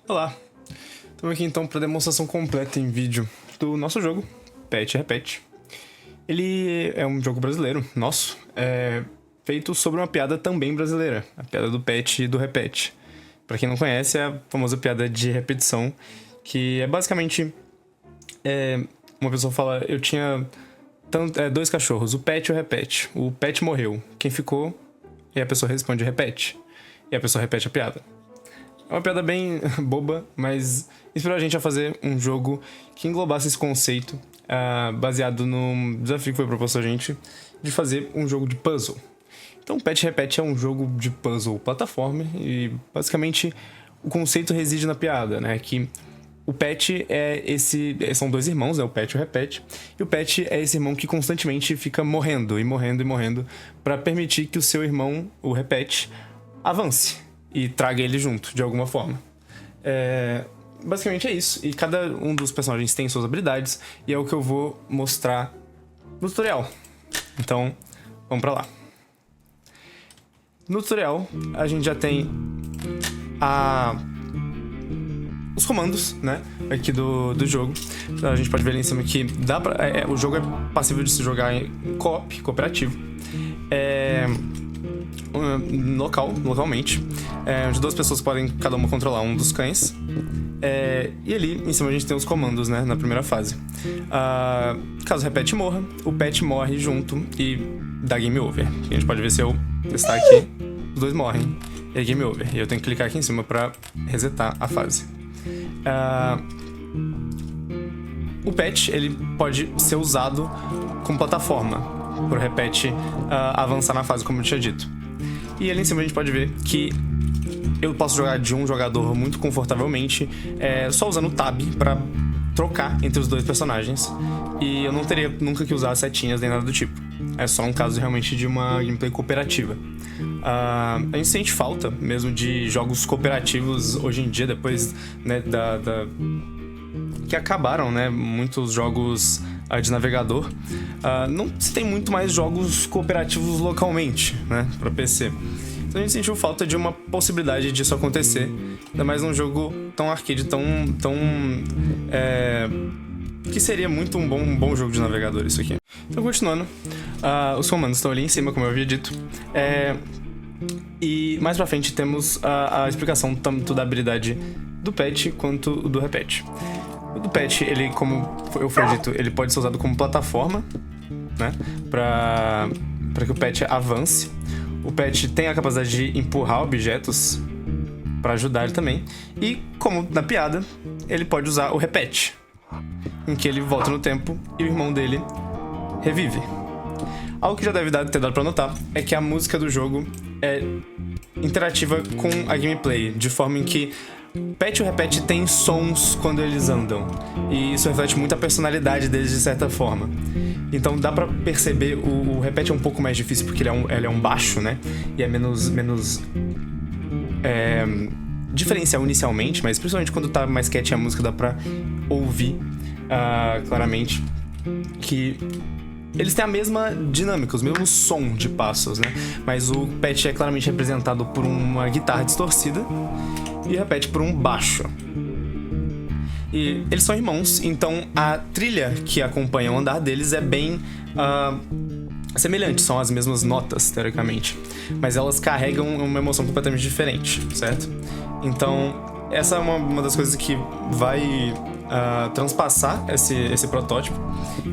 Olá, estamos aqui então para demonstração completa em vídeo do nosso jogo, Pet Repete. Ele é um jogo brasileiro, nosso, feito sobre uma piada também brasileira, a piada do pet e do repete. Para quem não conhece, é a famosa piada de repetição, que é basicamente uma pessoa fala, eu tinha dois cachorros, o pet e o repete. O pet morreu, quem ficou? E a pessoa responde repete. E a pessoa repete a piada. É uma piada bem boba, mas inspirou a gente a fazer um jogo que englobasse esse conceito, baseado no desafio que foi proposto a gente de fazer um jogo de puzzle. Então, Pet Repete é um jogo de puzzle plataforma e, basicamente, o conceito reside na piada, né? Que o Pet são dois irmãos, né? O Pet e o Repete. E o Pet é esse irmão que constantemente fica morrendo e morrendo e morrendo para permitir que o seu irmão, o Repete, avance e traga ele junto, de alguma forma. Basicamente é isso. E cada um dos personagens tem suas habilidades e é o que eu vou mostrar no tutorial. Então, vamos pra lá. No tutorial, a gente já tem os comandos, né, aqui do jogo. Então, a gente pode ver ali em cima que o jogo é passível de se jogar em cooperativo. Localmente, onde duas pessoas podem cada uma controlar um dos cães. E ali em cima a gente tem os comandos, né, na primeira fase. Caso o repete morra, o pet morre junto e dá game over. A gente pode ver se eu testar aqui, os dois morrem e é game over. E eu tenho que clicar aqui em cima para resetar a fase. O pet ele pode ser usado como plataforma para o repete avançar na fase, como eu tinha dito. E ali em cima a gente pode ver que eu posso jogar de um jogador muito confortavelmente, só usando o Tab para trocar entre os dois personagens. E eu não teria nunca que usar setinhas nem nada do tipo. É só um caso realmente de uma gameplay cooperativa. A gente sente falta mesmo de jogos cooperativos hoje em dia, depois, né, que acabaram, né, muitos jogos de navegador. Não se tem muito mais jogos cooperativos localmente, né, para PC. Então a gente sentiu falta de uma possibilidade disso acontecer, ainda mais num jogo tão arcade, que seria muito um bom jogo de navegador isso aqui. Então continuando, os comandos estão ali em cima, como eu havia dito. E mais pra frente temos a explicação tanto da habilidade do pet quanto do repete. O do pet, ele, como eu foi dito, ele pode ser usado como plataforma, né, pra que o pet avance. O pet tem a capacidade de empurrar objetos pra ajudar ele também. E, como na piada, ele pode usar o repete, em que ele volta no tempo e o irmão dele revive. Algo que já deve ter dado pra notar é que a música do jogo é interativa com a gameplay, de forma em que Pet e o Repete tem sons quando eles andam, e isso reflete muito a personalidade deles de certa forma. Então dá pra perceber, o Repete é um pouco mais difícil porque ele é um baixo, né? E é menos diferencial inicialmente, mas principalmente quando tá mais quietinha a música dá pra ouvir claramente que eles têm a mesma dinâmica, os mesmos som de passos, né? Mas o Pet é claramente representado por uma guitarra distorcida e repete por um baixo. E eles são irmãos, então a trilha que acompanha o andar deles é bem semelhante, são as mesmas notas, teoricamente. Mas elas carregam uma emoção completamente diferente, certo? Então, essa é uma das coisas que vai transpassar esse protótipo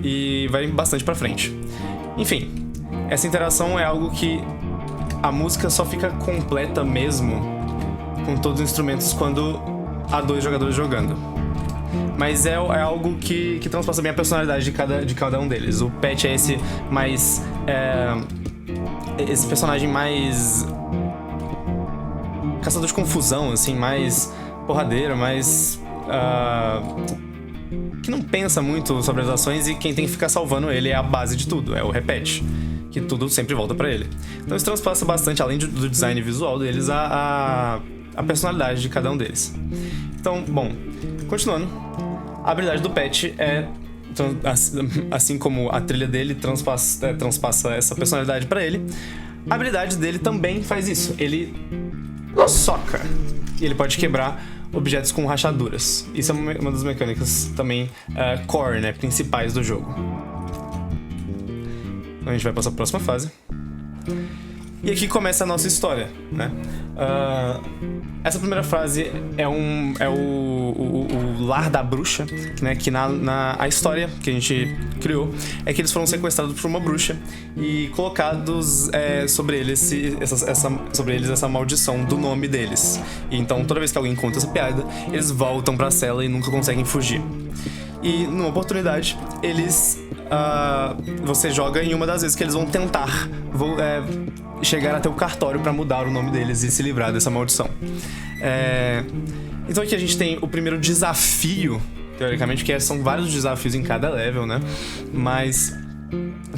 e vai bastante pra frente. Enfim, essa interação é algo que a música só fica completa mesmo com todos os instrumentos quando há dois jogadores jogando. Mas é algo que transpassa bem a personalidade de cada um deles. O Pet é esse mais... esse personagem mais... caçador de confusão, assim, mais porradeiro, mais... que não pensa muito sobre as ações, e quem tem que ficar salvando ele é a base de tudo, é o Repete, que tudo sempre volta pra ele. Então isso transpassa bastante, além do design visual deles, a personalidade de cada um deles. Então, bom, continuando, a habilidade do Pet assim como a trilha dele transpassa essa personalidade pra ele, a habilidade dele também faz isso. Ele soca, e ele pode quebrar objetos com rachaduras. Isso é uma das mecânicas também core, né, principais do jogo. Então a gente vai passar para a próxima fase. E aqui começa a nossa história, né? Essa primeira fase é o lar da bruxa, né? Que a história que a gente criou é que eles foram sequestrados por uma bruxa e colocados sobre eles essa maldição do nome deles. E então toda vez que alguém conta essa piada, eles voltam pra cela e nunca conseguem fugir. E numa oportunidade, você joga em uma das vezes que eles vão tentar chegar até o cartório pra mudar o nome deles e se livrar dessa maldição. Então aqui a gente tem o primeiro desafio, teoricamente, que são vários desafios em cada level, né? Mas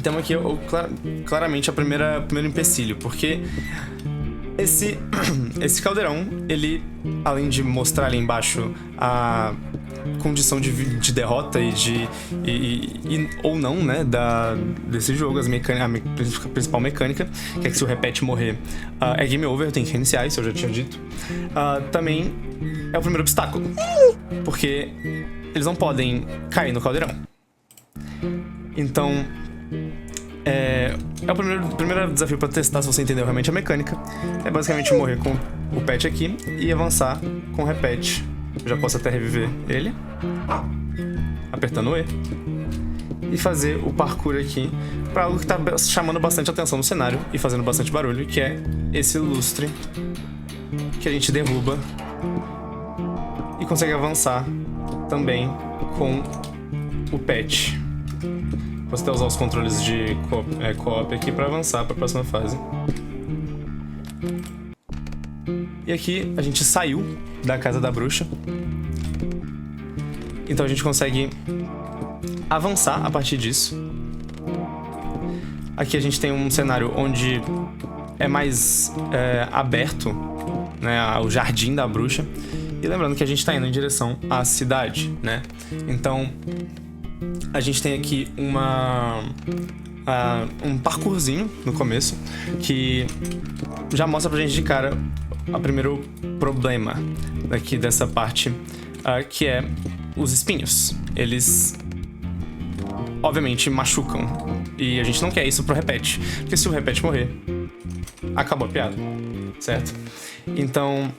temos aqui claramente o primeiro empecilho, porque esse caldeirão, ele, além de mostrar ali embaixo a condição de derrota ou não, né, desse jogo, a principal mecânica, que é que se o repete morrer é game over, tem que reiniciar, isso eu já tinha dito. Também é o primeiro obstáculo, porque eles não podem cair no caldeirão. Então o primeiro desafio pra testar se você entendeu realmente a mecânica é basicamente morrer com o pet aqui e avançar com o repete. Eu já posso até reviver ele, apertando o E, e fazer o parkour aqui pra algo que tá chamando bastante atenção no cenário e fazendo bastante barulho, que é esse lustre que a gente derruba e consegue avançar também com o pet. Posso até usar os controles de co-op aqui pra avançar pra próxima fase. E aqui a gente saiu da casa da bruxa. Então a gente consegue avançar a partir disso. Aqui a gente tem um cenário onde é mais aberto, né, o jardim da bruxa. E lembrando que a gente tá indo em direção à cidade, né? Então a gente tem aqui um parkourzinho no começo que já mostra pra gente de cara o primeiro problema aqui dessa parte, que é os espinhos. Eles obviamente machucam e a gente não quer isso pro repete, porque se o repete morrer, acabou a piada, certo? Então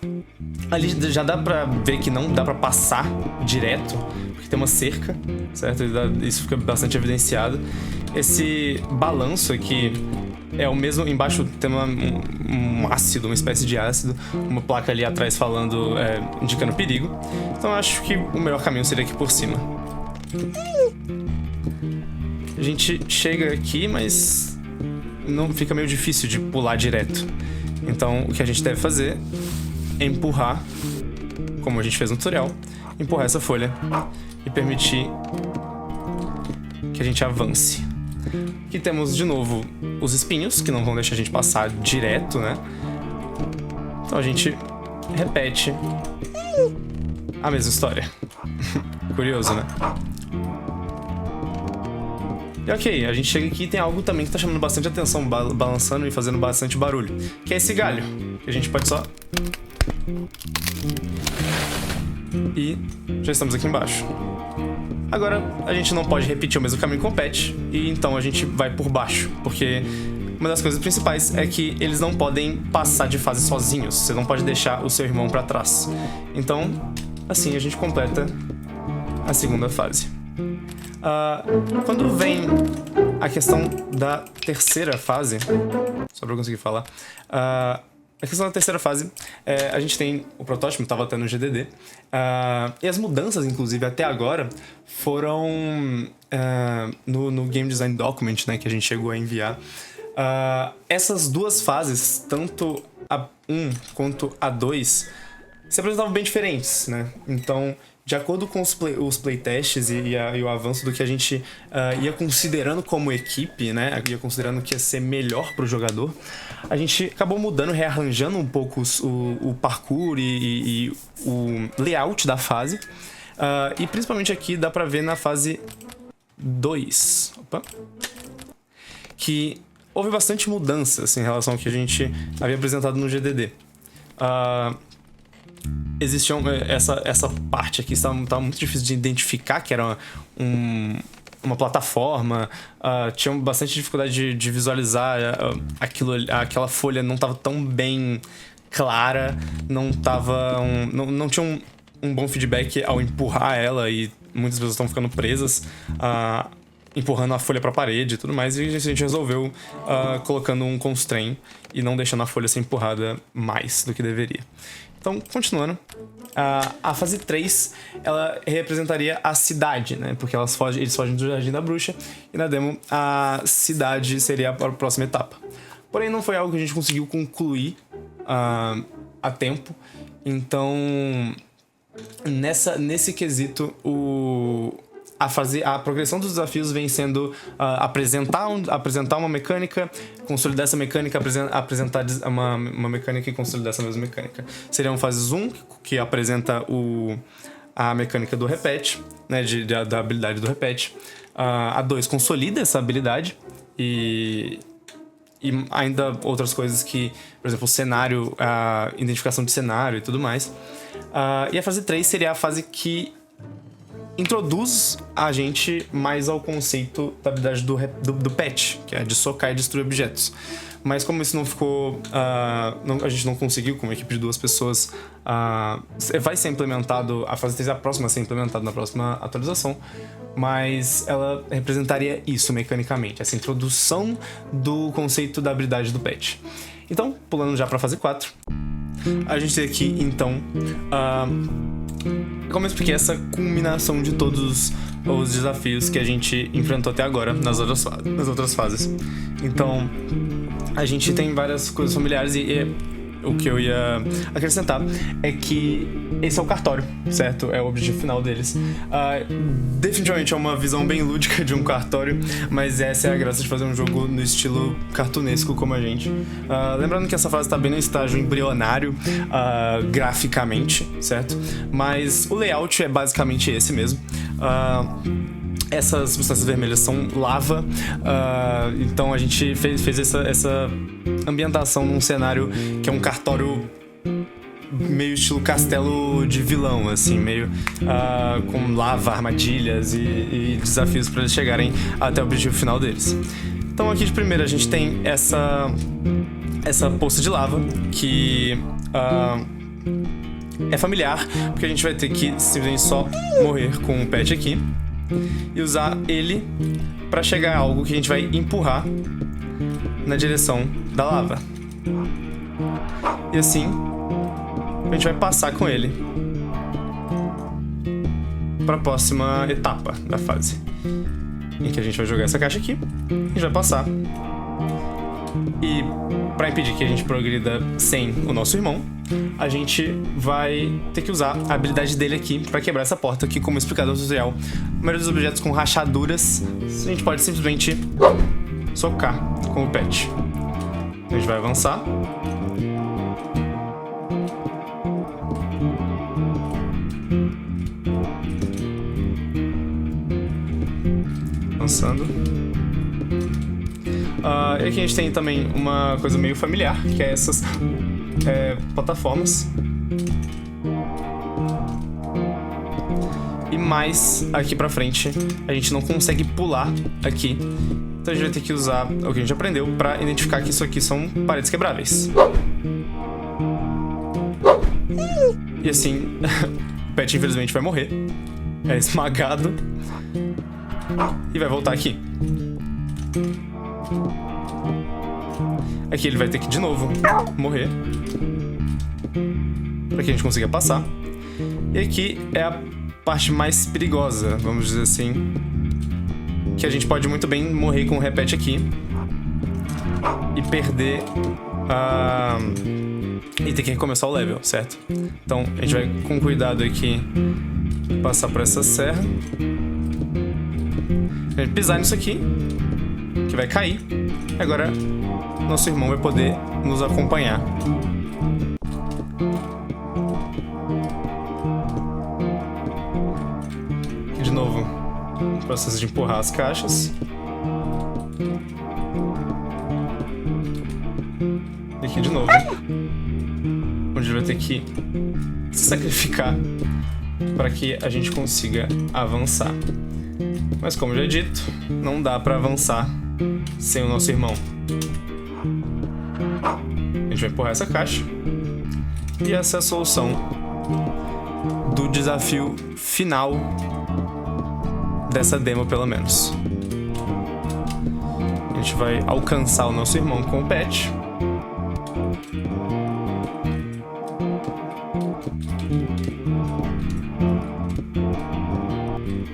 ali já dá pra ver que não dá pra passar direto, porque tem uma cerca, certo? Isso fica bastante evidenciado. Esse balanço aqui é o mesmo, embaixo tem um ácido, uma espécie de ácido, uma placa ali atrás falando, indicando perigo. Então acho que o melhor caminho seria aqui por cima. A gente chega aqui, mas não fica meio difícil de pular direto. Então o que a gente deve fazer é empurrar, como a gente fez no tutorial, empurrar essa folha e permitir que a gente avance. Aqui temos de novo os espinhos, que não vão deixar a gente passar direto, né? Então a gente repete a mesma história. Curioso, né? E ok, a gente chega aqui e tem algo também que tá chamando bastante atenção, balançando e fazendo bastante barulho, que é esse galho, que a gente pode só... E já estamos aqui embaixo. Agora a gente não pode repetir o mesmo caminho com o pet, e então a gente vai por baixo, porque uma das coisas principais é que eles não podem passar de fase sozinhos, você não pode deixar o seu irmão pra trás. Então, assim a gente completa a segunda fase. Quando vem a questão da terceira fase, só pra eu conseguir falar, a questão da terceira fase, a gente tem o protótipo, estava até no GDD, e as mudanças, inclusive, até agora, foram no Game Design Document, né, que a gente chegou a enviar. Essas duas fases, tanto a 1 quanto a 2, se apresentavam bem diferentes, né? Então, de acordo com os playtests e o avanço do que a gente ia considerando como equipe, né? Ia considerando que ia ser melhor pro jogador, a gente acabou mudando, rearranjando um pouco o parkour e o layout da fase. E principalmente aqui dá pra ver na fase 2. Opa. Que houve bastante mudança assim, em relação ao que a gente havia apresentado no GDD. existiam essa parte aqui estava muito difícil de identificar que era uma plataforma. Tinha bastante dificuldade de visualizar aquela folha não estava tão bem clara, não tinha um bom feedback ao empurrar ela, e muitas pessoas estão ficando presas empurrando a folha pra parede e tudo mais, e a gente resolveu colocando um constraint e não deixando a folha ser empurrada mais do que deveria. Então, continuando, a fase 3, ela representaria a cidade, né? Porque eles fogem do Jardim da Bruxa, e na demo a cidade seria a próxima etapa. Porém, não foi algo que a gente conseguiu concluir a tempo, então nesse quesito a progressão dos desafios vem sendo apresentar uma mecânica, consolidar essa mecânica, apresentar uma mecânica e consolidar essa mesma mecânica. Seriam fases 1, que apresenta a mecânica do repete, né, da habilidade do repete. A 2 consolida essa habilidade e ainda outras coisas que, por exemplo, o cenário, a identificação de cenário e tudo mais. E a fase 3 seria a fase que introduz a gente mais ao conceito da habilidade do pet, que é de socar e destruir objetos. Mas como isso não ficou... a gente não conseguiu, com uma equipe de 2 pessoas, vai ser implementado, a fase 3 é a próxima a ser implementada na próxima atualização, mas ela representaria isso mecanicamente, essa introdução do conceito da habilidade do pet. Então, pulando já pra fase 4, a gente tem aqui, então, como eu expliquei, essa culminação de todos os desafios que a gente enfrentou até agora nas outras fases. Então, a gente tem várias coisas familiares e o que eu ia acrescentar é que esse é o cartório, certo? É o objetivo final deles. Definitivamente é uma visão bem lúdica de um cartório, mas essa é a graça de fazer um jogo no estilo cartunesco como a gente. Lembrando que essa fase está bem no estágio embrionário, graficamente, certo? Mas o layout é basicamente esse mesmo. Essas substâncias vermelhas são lava, então a gente fez essa ambientação num cenário que é um cartório meio estilo castelo de vilão, assim, meio com lava, armadilhas e desafios para eles chegarem até o objetivo final deles. Então aqui de primeira a gente tem essa poça de lava que é familiar, porque a gente vai ter que simplesmente só morrer com o pet aqui e usar ele para chegar a algo que a gente vai empurrar na direção da lava. E assim a gente vai passar com ele para a próxima etapa da fase, em que a gente vai jogar essa caixa aqui, a gente vai passar. E para impedir que a gente progrida sem o nosso irmão, a gente vai ter que usar a habilidade dele aqui para quebrar essa porta, que, como explicado no tutorial, a maioria dos objetos com rachaduras a gente pode simplesmente socar com o pet. A gente vai avançar. Avançando. E aqui a gente tem também uma coisa meio familiar, que é essas plataformas. E mais aqui pra frente a gente não consegue pular aqui, então a gente vai ter que usar o que a gente aprendeu pra identificar que isso aqui são paredes quebráveis. E assim, o pet infelizmente vai morrer, é esmagado e vai voltar aqui. Aqui ele vai ter que de novo morrer para que a gente consiga passar. E aqui é a parte mais perigosa, vamos dizer assim, que a gente pode muito bem morrer com o repete aqui e perder e ter que recomeçar o level, certo? Então a gente vai com cuidado aqui passar por essa serra, a gente pisar nisso aqui que vai cair. Agora nosso irmão vai poder nos acompanhar. Aqui de novo, processo de empurrar as caixas. E aqui de novo, onde ele vai ter que se sacrificar para que a gente consiga avançar. Mas como já dito, não dá para avançar sem o nosso irmão. A gente vai empurrar essa caixa e essa é a solução do desafio final dessa demo, pelo menos. A gente vai alcançar o nosso irmão com o pet.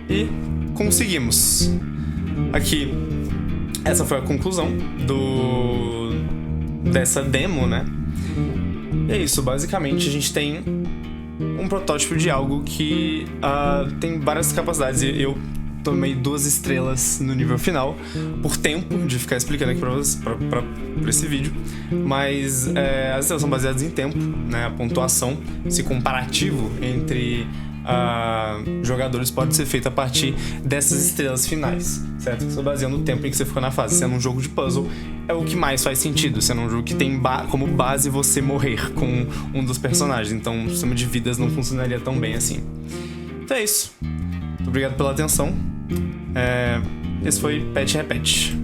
E conseguimos. Aqui, essa foi a conclusão dessa demo, né? E é isso, basicamente a gente tem um protótipo de algo que tem várias capacidades. Eu tomei 2 estrelas no nível final, por tempo de ficar explicando aqui pra esse vídeo. Mas as estrelas são baseadas em tempo, né? A pontuação, esse comparativo entre jogadores pode ser feito a partir dessas estrelas finais, certo? Você baseia no tempo em que você ficou na fase. Sendo um jogo de puzzle, é o que mais faz sentido. Sendo um jogo que tem como base você morrer com um dos personagens. Então o sistema de vidas não funcionaria tão bem assim. Então é isso. Muito obrigado pela atenção. Esse foi Pet Repete.